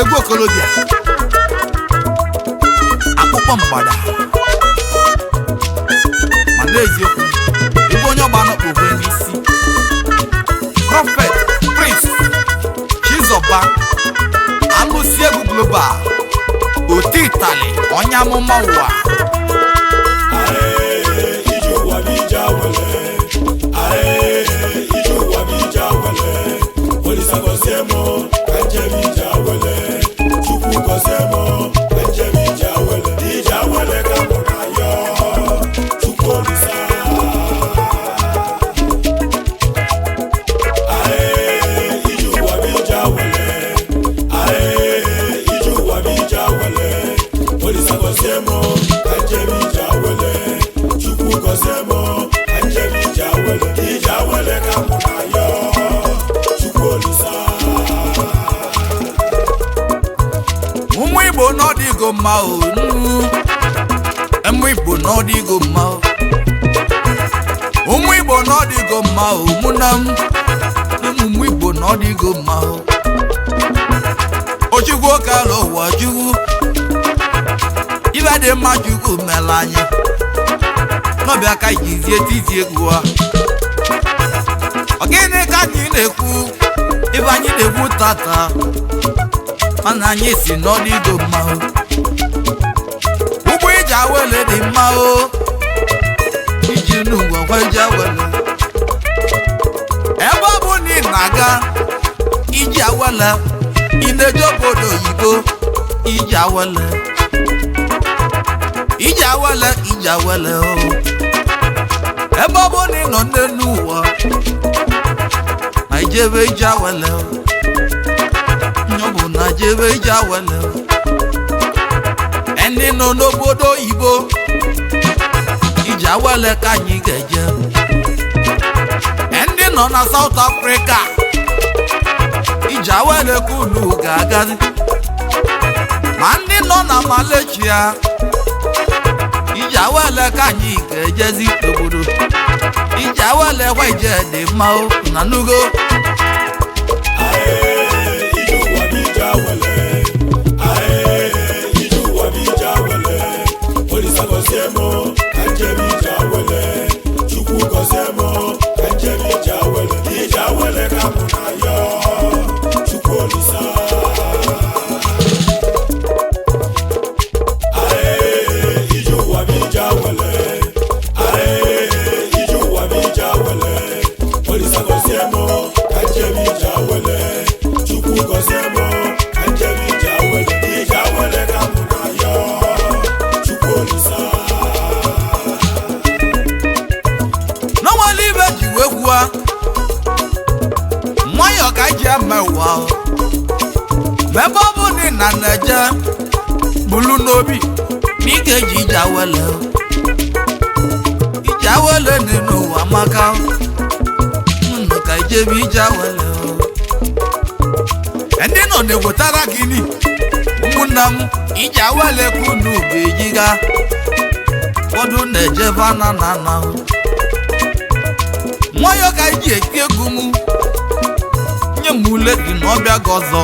egwu okolobịa akpụkpọ mgbada ma n'eziokwu ebe onye ọgba nọkpọ ogwe n'isi Prophet Prince Chizoba alụsi egwu global oti Itali onye amụma ụwa ma o nu emu Igbo n'ọdịgo mma o ụmụ Igbo n'ọdịgo mma o mụnam ụmụ Igbo n'ọdịgo mma o Ochukwu kala ụwa Chukwu ibe dị mma Chukwu mela anyị n'ọbịa ka ijizie tizi egwu a ọ gịnị ka anyị na-ekwu ibe anyị na-ekwu tata mana anyị si n'ọdịgo mma o iji awele dị mma o iji n'ụwa kwa iji awele ebe ọ bụ na ị na-aga iji awele ị na-eje obodo oyibo iji awele o ebe ọ bụ na ị nọ n'elu ụwa na ijebe iji awele o nye bụ na jebe iji awele o ndị nọ n'obodo oyibo iji awele ka anyị ga-eje ndị nọ na South Africa iji awele ka unu ga-agazi ma ndị nọ na Malaysia iji awele ka anyị ga-ejezi obodo iji awele kwa ije dị mma o na nugo mebe ọ bụ na ị na-eje bulu n'obi ma ị ga-eji ije awele dị n'ụwa maka nnụ ka ijebe ije awele ndị nọ na-ewetara gịnị ụmụnna m ije awele ka unu ga-ejiga ụfọdụ na-eje banana nwayọ ka iji eti egwu m nye m ule dị n'ọbịa gị ọzọ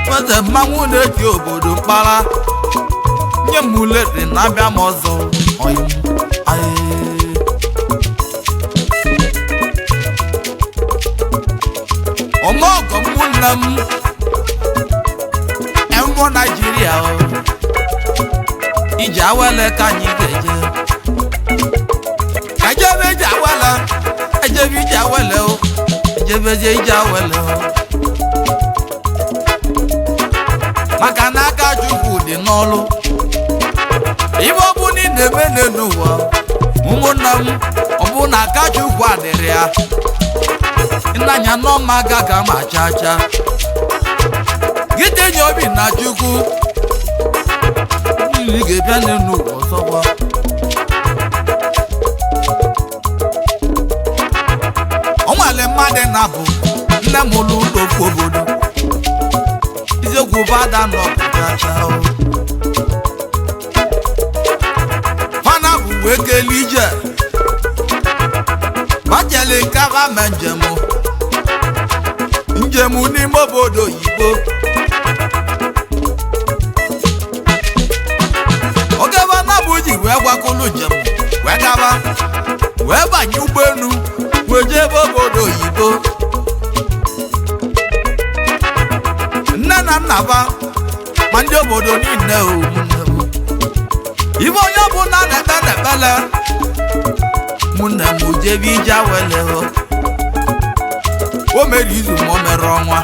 nweze mmanwụ na-eti obodo mkpara nye m ule dị na-abịa m ọzọ ọmọgọ ụmụnne m emụọ Naijiria iji awele ka anyị ga-eje ejebe iji awele ejebe iji awele o ejebezie iji awele o maka na aka Chukwu dị n'ọlụ ibe ọ bụ na ị na-eme n'ụwa ụmụnna m ọ bụ na aka Chukwu adịrị ya ịnanya n'ọma gaga ma chacha gịdenye obi na Chukwu ị ga-ebịa n'ụwa ọzọkwa o nwere mmadụ na-abụ nne m ụlọ ofu obodo iziokwu bada n'ọpụtacha fana bụ wee kelee ije bajele kaba me njem n'ime obodo oyibo na nna ba ma ndị obodo niile ụmụnne m ibe onye ọbụla na-ekpe na-ekpele ụmụnne m jebe ije awele o mere izu ma o mere ọnwa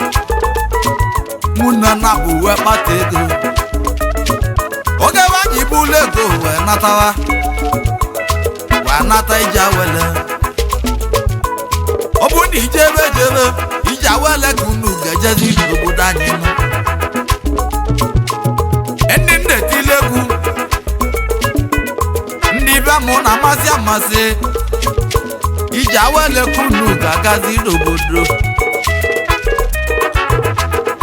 ụmụnne na bụ wee kpata ego oge ebe anyị bụ ụlọ ego wee nata ije awele ọ bụ na ijebe ije awele ka unu ga-ejezi n'obodo anyị nụ ndị na-etile egwu ndị be mụ na-amasị ije awele ka unu ga-agazi n'obodo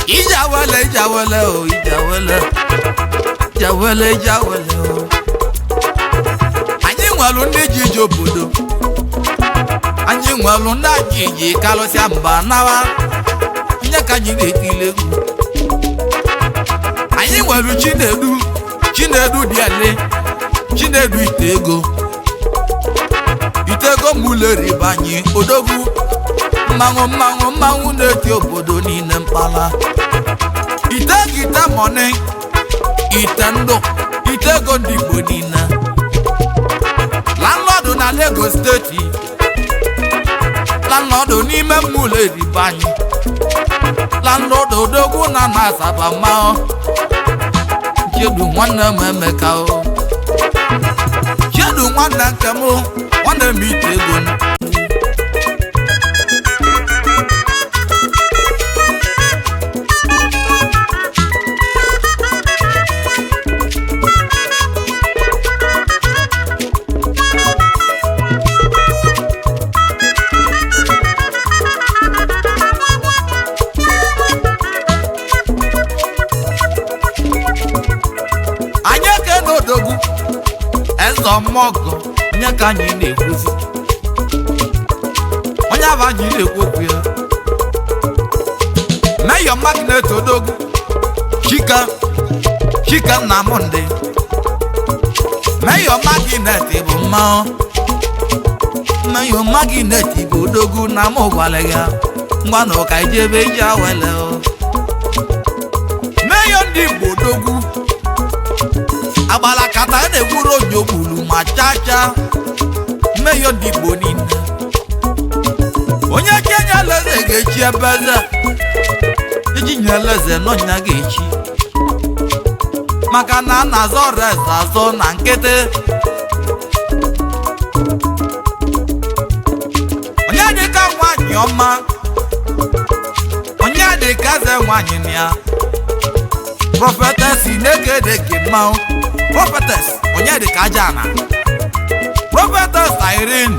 ije awele o ije awele o anyị nwere ndị ji ije obodo anyị nwere ndị anyị ji kalụsịa mba nawa nye ka anyị na-etile egwu anyị nwere Chinedu dị ele Chinedu ite ego mụleribe anyị odogwu mmanwụ na-eti obodo niile mkpala ite mọni ite ndụ ite ego ndị Igbo niile landlọdụ na Lagos steeti landlọdụ n'ime mụleribe anyị landlọdụ odogwu na Asaba mmanwụ Chedu nwanne m Emeka o Chedu nwanne nke m nwanne m ite ego ọmọgọ nye ka anyị na-ekwuzi onye aba anyị na-ekwu okwu ya Mayor Magnet odogwu Chika Nnamdi Mayor Magnet bụ mmanwụ Mayor Magnet bụ odogwu na mụ gwara ya ngwa na ụka ijebe ije awele Mayor ndị Igbo odogwu agbala kata na-egwuru onye ogbulu ma chacha Mayor ndị Igbo niile onye Kenya leze ga-echi ebe eze iji nye leze n'ọnya ga-echi maka na a na-azọ reze azọ na nkịtị onye dịka nwanyị ọma onye dịka eze nwanyị na ya Prophetess Inegede Gimao Prophetess Onyedika Ajana Prophetess Irene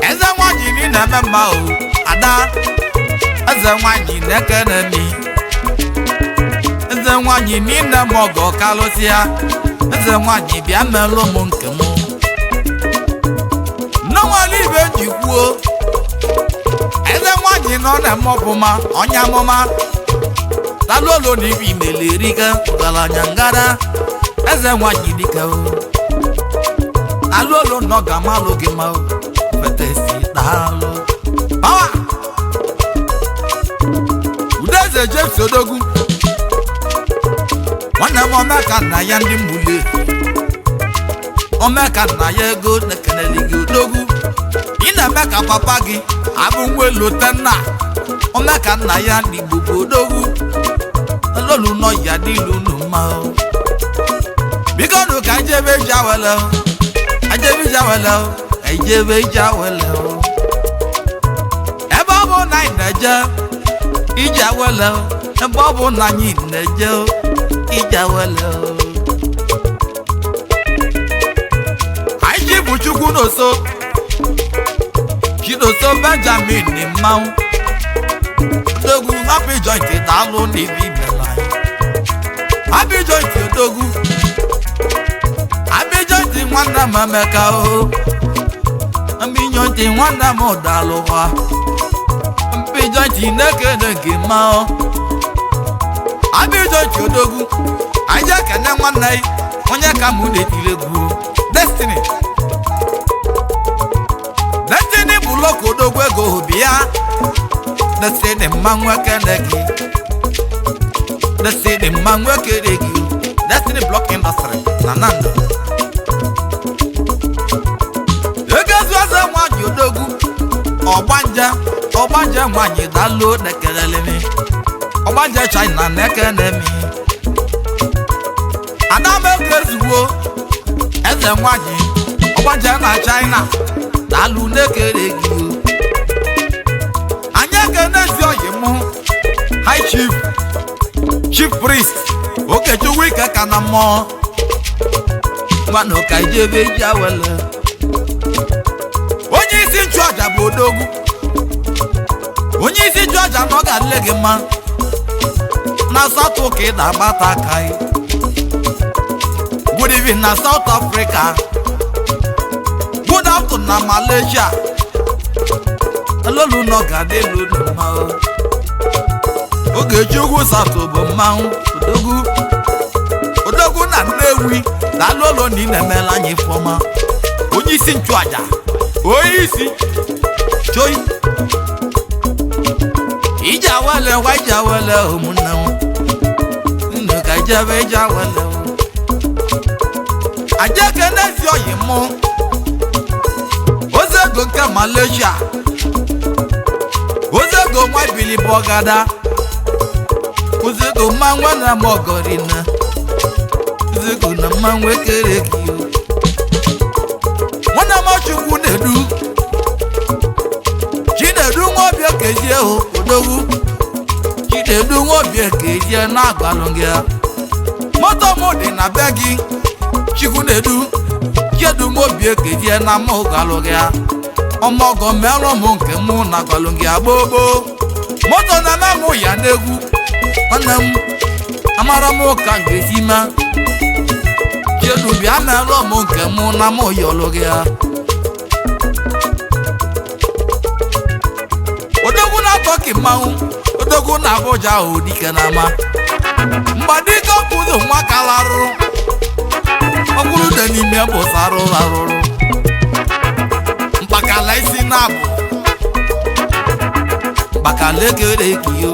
eze nwanyị ni na-eme mma o ada eze nwanyị na-ekene mi eze nwanyị ni na-eme ọgọ kalụsịa eze nwanyị bịa melụ m nke m n'ọnwale ibe ji kwuo eze nwanyị nọ na-eme ọbụma onye amụma talolo ni bi melerika galanya ngara eze nwanyị dịka o talolo no gamalo gị ma o fetesi talo power udeze James odogwu nwanne m omeka na ya ndị mbule omeka na ya ego na-ekeneli gị odogwu ị na-eme ka papa gị abụ nwa elotenna omeka nna ya ndị Igbo odogwu lolu no ya dilu no ma biko no ka jebe jawele ebe ọ bụ na anyị na-eje ije awele ebe ọ bụ na anyị na-eje ije awele anyị ji bụ Chukwu n'oso Chidoso Benjamin ni mmanwụ odogwu happy joint daalụ n'ibi bela happy joint odogwu happy joint nwanne m Emeka o happy joint nwanne m daalụwa happy joint na-ekene gị mma o happy joint odogwu anyị ekene nwanne anyị onye ka mụ na-etiri egwu Destiny bụ loko odogwu ego obi ya Destiny mmanwụ ekene gị Destiny Mangwe Keregi, Destiny Block Industry, Nananda. Egazuaza Mwanyi Odogu, Obanja Mwanyi Dalo Nekelemi, Obanja China Nekenemi. Adame Kezuo, Eze Mwanyi, Obanja na China, Dalu Nekelegi. Anya Kenesi Oyimu, High Chief Priest, Okechukwu Kanamo, Mano Kaijebe Jawele. Onye isi nchụaja bụ Odogwu. Onye isi nchụaja na ọ ga-adịle gị mma. Na South Africa na-agbata aka ya. Good evening na South Africa. Good afternoon na Malaysia. Elolu na ọ ga-adịle unu mma. Okechukwu Sato bụ mmanwụ Odogwu na Nnewi na Lolo na ị na-emela anyị fọma. Onye isi nchụaja. Onye isi Choi Ijawele wa Ijawele ụmụnne m. Nnu ka Ijebe Ijawele. Ajeke n'ezi oyi mụ. Ozego nke Malaysia. Ozego nwa Bili Bogada. Ozego mmanwe na Mogorina. Ozego na mmanwe Keregi. Nwana Chukwu na-edu. Chinedu Nwobia Kezie Odogwu. Chinedu Nwobia Kezie na-agbalụ gị. Moto m dị na be gị. Chukwu na-edu. Chinedu Nwobia Kezie na mụ galụ gị. Ọmọgọ merụ m nke mụ na galụ gị agbogbo. Moto na-eme mụ ya n'egwu. Nwanne m amara m ka m ga-esi ma. Chinedu bịa merụ m nke mụ na mụ yọlụ gị. Odogwu na-atọki mmanwụ. Odogwu na Abuja ahụ dike na ama. Mgbadike ọkụzụ nwa kalarụrụ. Ọkwụrụ dị n'ime bụsa arụrụ. Mkpakala isi na-abụ. Mkpakala ekere ekiyo.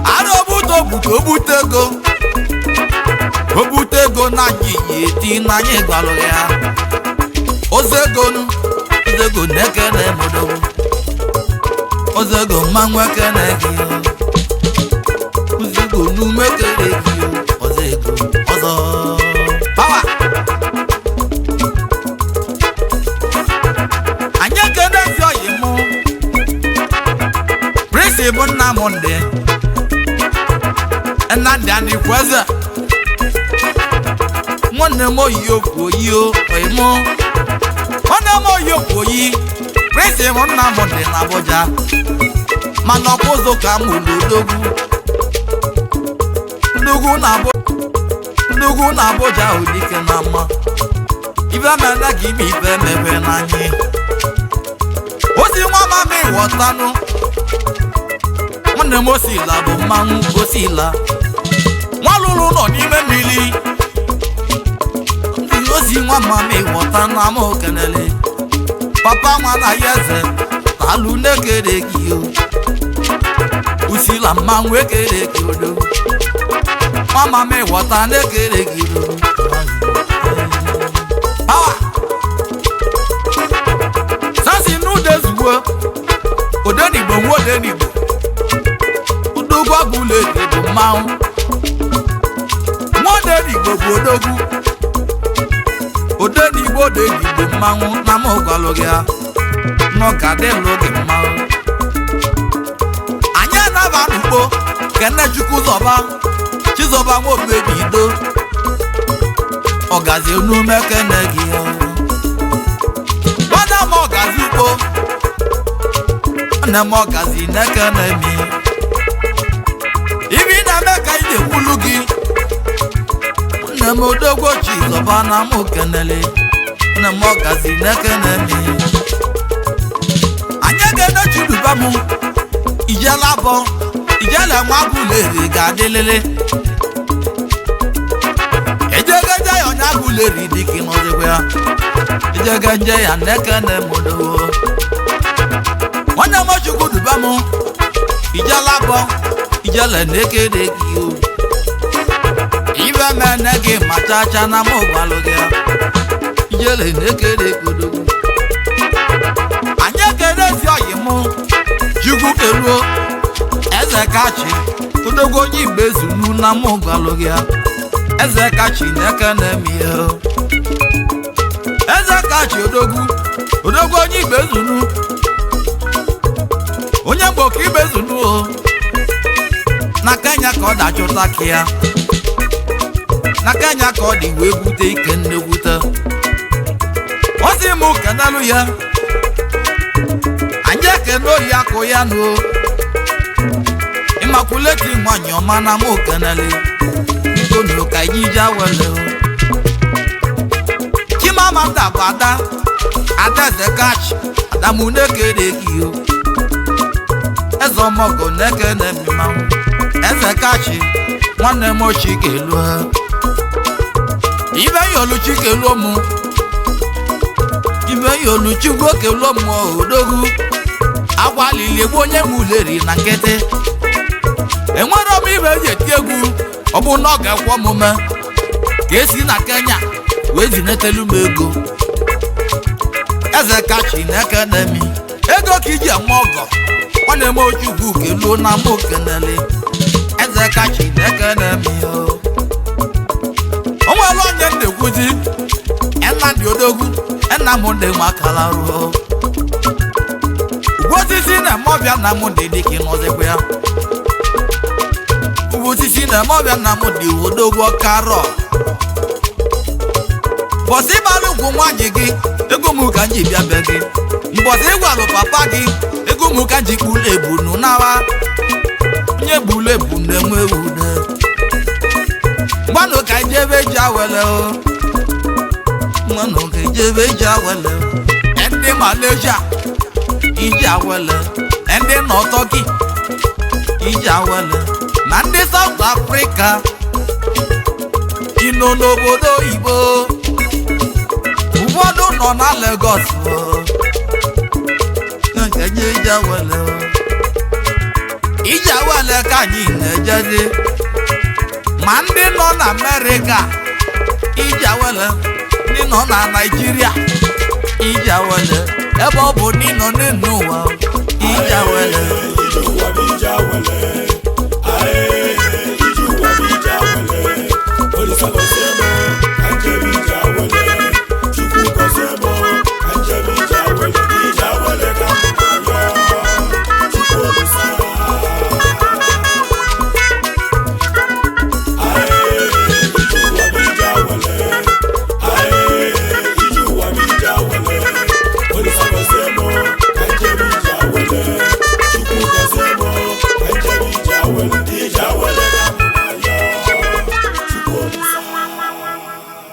Ara obute ego. Obute ego na nyiyi eti na anyị gbalụ ya. Ozego na-ekene Odogwu. Ozego mmanwụ ekene gị. Ozego n'ume kere gị. Ozego ọzọ. Power. Anyị ekene ezi oyi mụ. Prince bụ Nnamdi. Nnamdi Anikweze. Nwanne m oyi okwu oyi oyi mụ. Nwanne m oyi okwu oyi. Prince bụ Nnamdi na Abuja. Mana ọkụzụ ka m ụlọ Odogwu na Abuja ahụ dike na mma. Ife mele gị ime ife mepe n'anyị. Osi nwa mama ịghọtanụ. Nwanne m Osila bụ mmanwụ Osila. Nwa lụrụ nọ n'ime mmiri. Ndị osi nwa mama ịghọta na m okenele. Papa nwa na ya eze talụ na-ekere gị o. Osila mmanwụ ekere gị Odogwu. Mama me wata na-ekere gị o. Power. Sansi n'udezuwo. Odenigbo nwa Odenigbo. Odogwu agụla eke bụ mmanwụ. Nwa Odenigbo bụ Odogwu. Odenigbo mmanwụ na m gwalụ gị n'ọga dịlụ gị mmanwụ. Anyị anaba n'ugbo Kene Chukwu Chizọba nwa Omebido. Ọgazi enume kene gị nwanne m ọgazi ugbo. Nwanne m ọgazi na-ekene mi. Ibi na-eme ka ị na-ekwulu gị. Nne m Odogwu Chizọba na m kenele. Nne m ọgazi na-ekene mi. Anyị ga-ene Chiduba m Ijele abọ Ijele nwa Aguleri ga-adịlele. Ejegeje ya onye Aguleri dịka ịnọzikwa ya. Ejegeje ya na-ekene m Odogwu. Nwanne m Chiduba m Ijele abọ ijele nekede gị o ibe mene gị machacha na mụ gbalụ gị ijele nekede kodogwu anyị ekerezi oyi mụ Chukwu keluo eze kachi odogwu onye igbe zunu na mụ gbalụ gị eze kachi na-eke na-eme ihe eze kachi odogwu onye igbe zunu onye mgbe ka igbe zunu o na Kenya ka ọ dachụta ka ya na Kenya ka ọ dị wee bute ike nnegwute ọ sị m kenelu ya anyị ekene oyi akụ ya n'o ịmakuleti nwanyị ọma na mụ kenele ikono ka anyị ji awele Chimamanda bụ ada eze kachi adamu nekede gị o eze ọmọgọ na-ekene mmanwụ eze kachi nwanne m Chikelu ha ibe yolu Chikelu mụ ibe yolu Chukwu kelu mụ odogwu agwalili egbu onye m uleri na nkịtị enwere m ibe eji eti egwu ọ bụ na ọ ga-ekwe omume ka esi na Kenya wee zinetelu m ego eze kachi na-ekene mi ego ka iji eme ọgọ nwanne m Chukwu kelu na mụ kenele eze kachi na-ekene mi o nwere onye ndekwuzi Nnamdi Odogwu Nnamdi makala ruo ugwosisi na mọbịa Nnamdi dịka ịnọzikwa ya ugwosisi na mọbịa Nnamdi Odogwu karọ mbọsị ịgbalụ ugwu nwaanyị gị ego m ka nji bịa be gị mbọsị ịgwalụ papa gị ego m ka nji kpulu ebunu nawa onye bulu ebu na-enwe ewude mmanụ ka ijebe ji awele o mmanụ ka ijebe ji awele ndị Malaysia iji awele ndị nọ Turkey iji awele na ndị South Africa ino n'obodo oyibo ụfọdụ nọ na Lagos nke iji awele iji awele ka anyị na-ejezi ma ndị nọ na Amerịka iji awele ndị nọ na Naịjirịa iji awele ebe ọ bụ ndị nọ n'ụwa iji awele